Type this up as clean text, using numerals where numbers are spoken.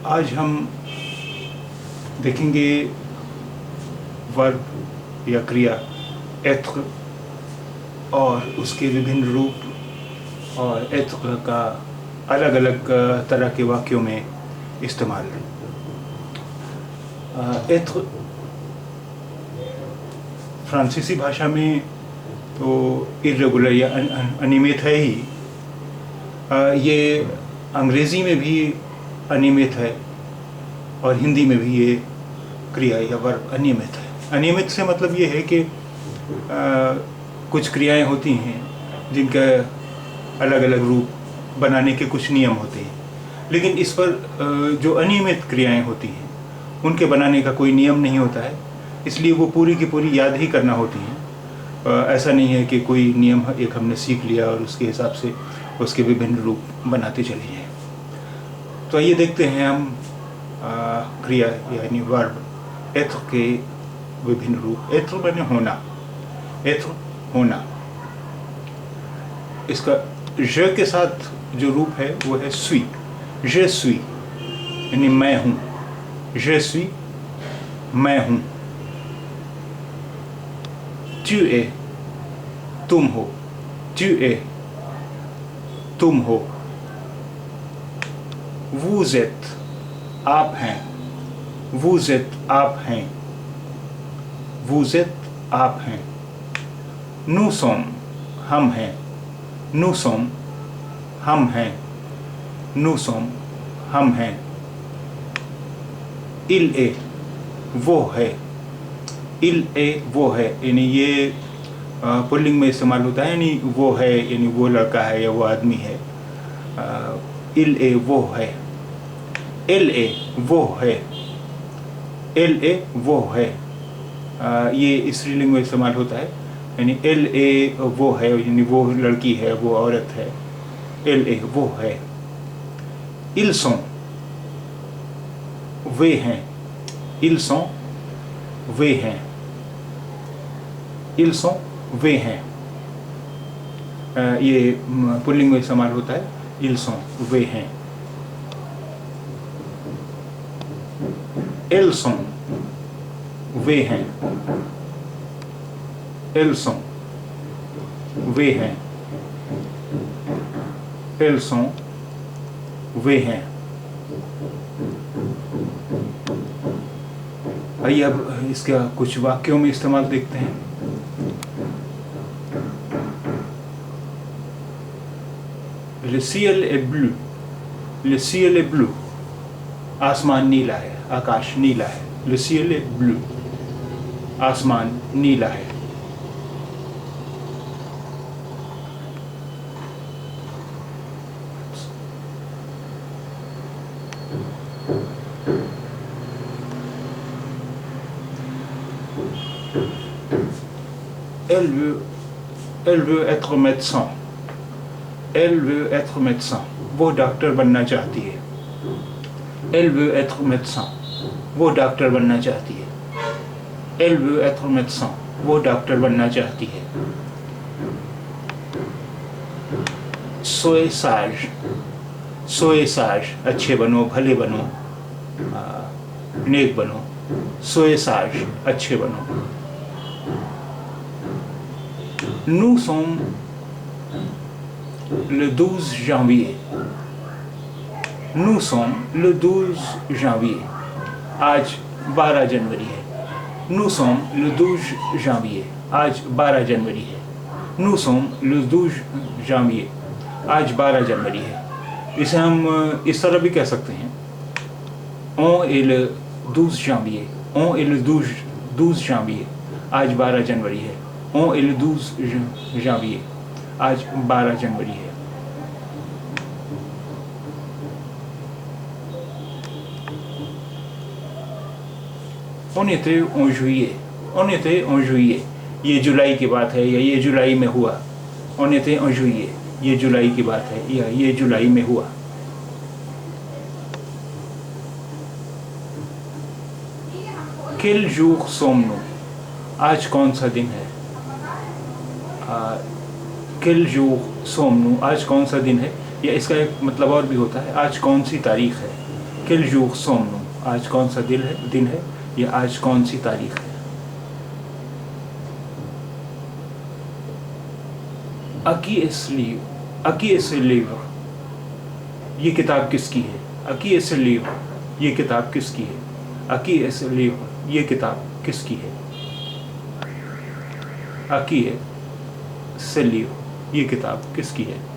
आज हम देखेंगे वर्ब या क्रिया एत्र और उसके विभिन्न रूप और एत्र का अलग अलग तरह के वाक्यों में इस्तेमाल। एत्र फ्रांसीसी भाषा में तो इर्रेगुलर या अनियमित है ही। ये अंग्रेज़ी में भी अनियमित है और हिंदी में भी ये क्रिया या वर्ब अनियमित है। अनियमित से मतलब ये है कि कुछ क्रियाएं होती हैं जिनका अलग अलग रूप बनाने के कुछ नियम होते हैं, लेकिन इस पर जो अनियमित क्रियाएं होती हैं उनके बनाने का कोई नियम नहीं होता है, इसलिए वो पूरी की पूरी याद ही करना होती हैं। ऐसा नहीं है कि कोई नियम एक हमने सीख लिया और उसके हिसाब से उसके विभिन्न रूप बनाते चले जाएं। तो आइए देखते हैं हम क्रिया यानी वर्ब एत्र के विभिन्न रूप। एत्र माने होना, एत्र होना। इसका ज के साथ जो रूप है वो है suis, je suis यानी मैं हूँ, je suis मैं हूँ। tu es तुम हो, tu es तुम हो। vous êtes आप हैं, vous êtes आप हैं, vous êtes आप हैं। nous sommes हम हैं, nous sommes हम हैं, nous sommes हम हैं। il est वो है, il est वो है यानी ये पुल्लिंग में इस्तेमाल होता है, यानी वो है यानी वो लड़का है या वो आदमी है। il est वो है, elle est वो है, elle est वो है। ये स्त्रीलिंग में इस्तेमाल होता है, यानी elle est वो है यानी वो लड़की है, वो औरत है। elle est वो है। ils sont वे हैं, ils sont वे हैं, ils sont वे हैं। ये पुल्लिंग में इस्तेमाल होता है, ils sont वे हैं। elles sont वे हैं, elles sont वे हैं, elles sont वे हैं। आइए अब इसका कुछ वाक्यों में इस्तेमाल देखते हैं। Le ciel est bleu, le ciel est bleu। आसमान नीला है, आकाश नीला है। Le ciel est bleu, आसमान नीला है। Elle veut être médecin, elle veut être médecin। वो डॉक्टर बनना चाहती है। Elle veut être médecin, वो डॉक्टर बनना चाहती है। Elle veut être médecin, वो डॉक्टर बनना चाहती है। Soyez sage, soyez sage, अच्छे बनो, भले बनो, नेक बनो। Soyez sage, अच्छे बनो। Nous sommes le 12 janvier, nous sommes le 12 janvier। आज 12 जनवरी है। Nous sommes le 12 janvier, आज 12 जनवरी है। Nous sommes le 12 janvier, आज 12 जनवरी है। इसे हम इस तरह भी कह सकते हैं, On est le 12 janvier, on est le 12 janvier, आज 12 जनवरी है। On est le 12 janvier, आज 12 जनवरी है। On était en juillet, on était en juillet, ये जुलाई की बात है या ये जुलाई में हुआ। On était en juillet, ये जुलाई की बात है या ये जुलाई में हुआ। Quel jour sommes-nous, आज कौन सा दिन है। Quel jour sommes-nous, आज कौन सा दिन है, या इसका एक मतलब और भी होता है, आज कौन सी तारीख है। quel jour sommes-nous? आज कौन सा दिन है या आज कौन सी तारीख है? Aqui esse livro, ये किताब किसकी है? Aqui esse livro, ये किताब किसकी है? Aqui esse livro, ये किताब किसकी है? Aqui esse livro, ये किताब किसकी है?